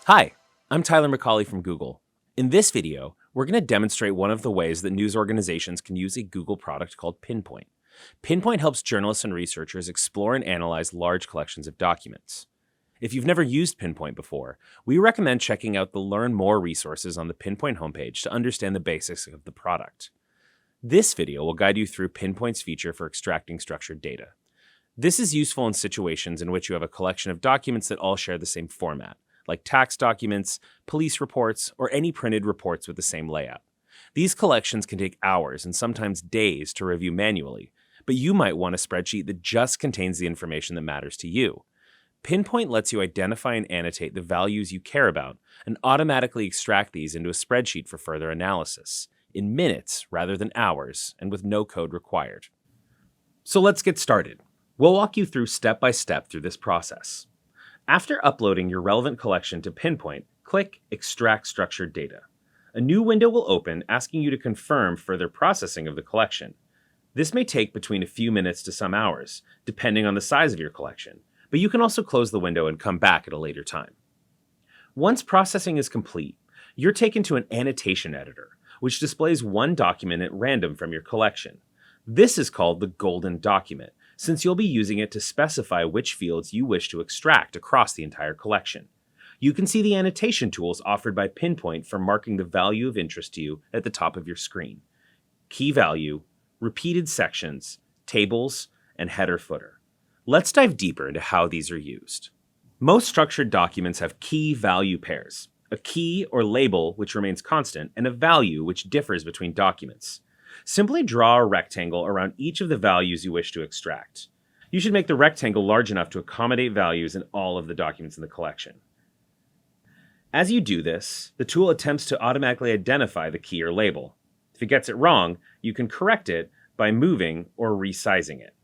Hi, I'm Tyler McCauley from Google. In this video, we're going to demonstrate one of the ways that news organizations can use a Google product called Pinpoint. Pinpoint helps journalists and researchers explore and analyze large collections of documents. If you've never used Pinpoint before, we recommend checking out the Learn More resources on the Pinpoint homepage to understand the basics of the product. This video will guide you through Pinpoint's feature for extracting structured data. This is useful in situations in which you have a collection of documents that all share the same format, like tax documents, police reports, or any printed reports with the same layout. These collections can take hours and sometimes days to review manually, but you might want a spreadsheet that just contains the information that matters to you. Pinpoint lets you identify and annotate the values you care about and automatically extract these into a spreadsheet for further analysis, in minutes rather than hours, and with no code required. So let's get started. We'll walk you through step by step through this process. After uploading your relevant collection to Pinpoint, click Extract Structured Data. A new window will open asking you to confirm further processing of the collection. This may take between a few minutes to some hours, depending on the size of your collection, but you can also close the window and come back at a later time. Once processing is complete, you're taken to an annotation editor, which displays one document at random from your collection. This is called the golden document, since you'll be using it to specify which fields you wish to extract across the entire collection. You can see the annotation tools offered by Pinpoint for marking the value of interest to you at the top of your screen: key value, repeated sections, tables, and header footer. Let's dive deeper into how these are used. Most structured documents have key value pairs, a key or label which remains constant, and a value which differs between documents. Simply draw a rectangle around each of the values you wish to extract. You should make the rectangle large enough to accommodate values in all of the documents in the collection. As you do this, the tool attempts to automatically identify the key or label. If it gets it wrong, you can correct it by moving or resizing it.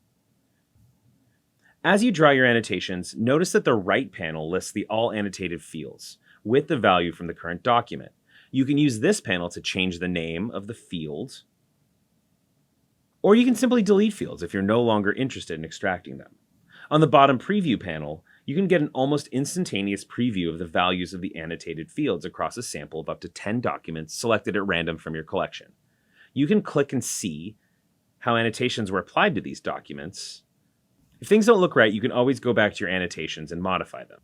As you draw your annotations, notice that the right panel lists the all annotated fields with the value from the current document. You can use this panel to change the name of the field, or you can simply delete fields if you're no longer interested in extracting them. On the bottom preview panel, you can get an almost instantaneous preview of the values of the annotated fields across a sample of up to 10 documents selected at random from your collection. You can click and see how annotations were applied to these documents. If things don't look right, you can always go back to your annotations and modify them.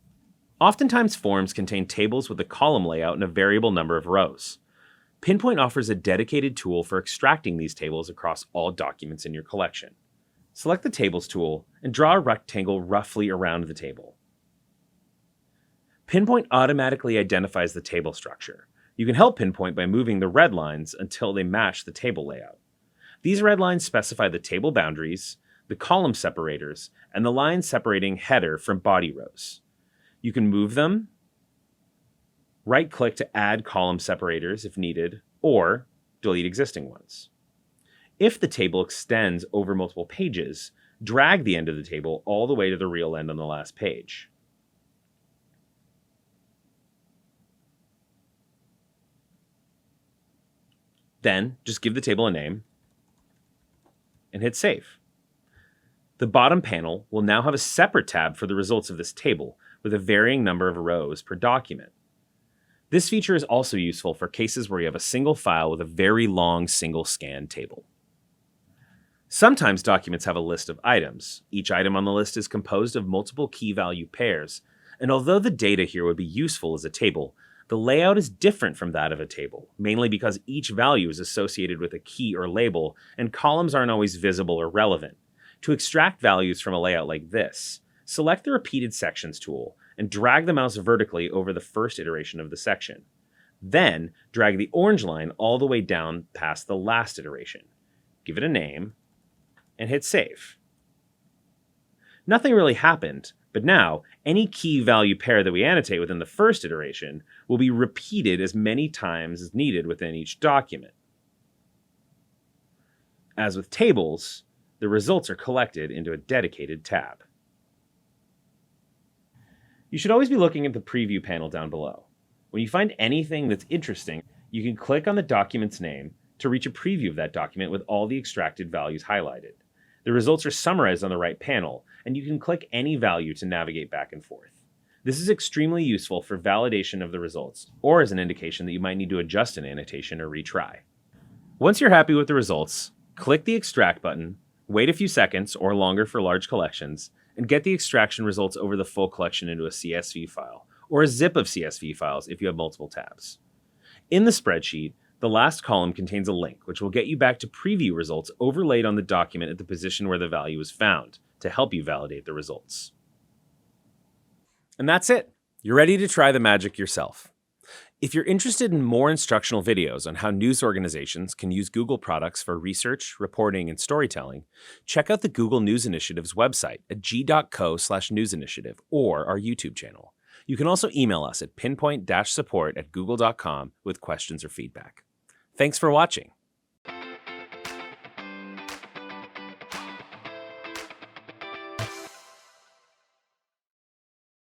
Oftentimes, forms contain tables with a column layout and a variable number of rows. Pinpoint offers a dedicated tool for extracting these tables across all documents in your collection. Select the Tables tool and draw a rectangle roughly around the table. Pinpoint automatically identifies the table structure. You can help Pinpoint by moving the red lines until they match the table layout. These red lines specify the table boundaries, the column separators, and the lines separating header from body rows. You can move them, right-click to add column separators if needed, or delete existing ones. If the table extends over multiple pages, drag the end of the table all the way to the real end on the last page. Then, just give the table a name and hit Save. The bottom panel will now have a separate tab for the results of this table, with a varying number of rows per document. This feature is also useful for cases where you have a single file with a very long single scan table. Sometimes documents have a list of items. Each item on the list is composed of multiple key value pairs, and although the data here would be useful as a table, the layout is different from that of a table, mainly because each value is associated with a key or label, and columns aren't always visible or relevant. To extract values from a layout like this, select the Repeated Sections tool and drag the mouse vertically over the first iteration of the section. Then, drag the orange line all the way down past the last iteration. Give it a name, and hit Save. Nothing really happened, but now, any key value pair that we annotate within the first iteration will be repeated as many times as needed within each document. As with tables, the results are collected into a dedicated tab. You should always be looking at the preview panel down below. When you find anything that's interesting, you can click on the document's name to reach a preview of that document with all the extracted values highlighted. The results are summarized on the right panel, and you can click any value to navigate back and forth. This is extremely useful for validation of the results, or as an indication that you might need to adjust an annotation or retry. Once you're happy with the results, click the Extract button, wait a few seconds or longer for large collections, and get the extraction results over the full collection into a CSV file, or a zip of CSV files if you have multiple tabs. In the spreadsheet, the last column contains a link, which will get you back to preview results overlaid on the document at the position where the value is found to help you validate the results. And that's it. You're ready to try the magic yourself. If you're interested in more instructional videos on how news organizations can use Google products for research, reporting, and storytelling, check out the Google News Initiative's website at g.co/newsinitiative or our YouTube channel. You can also email us at pinpoint-support@google.com with questions or feedback. Thanks for watching.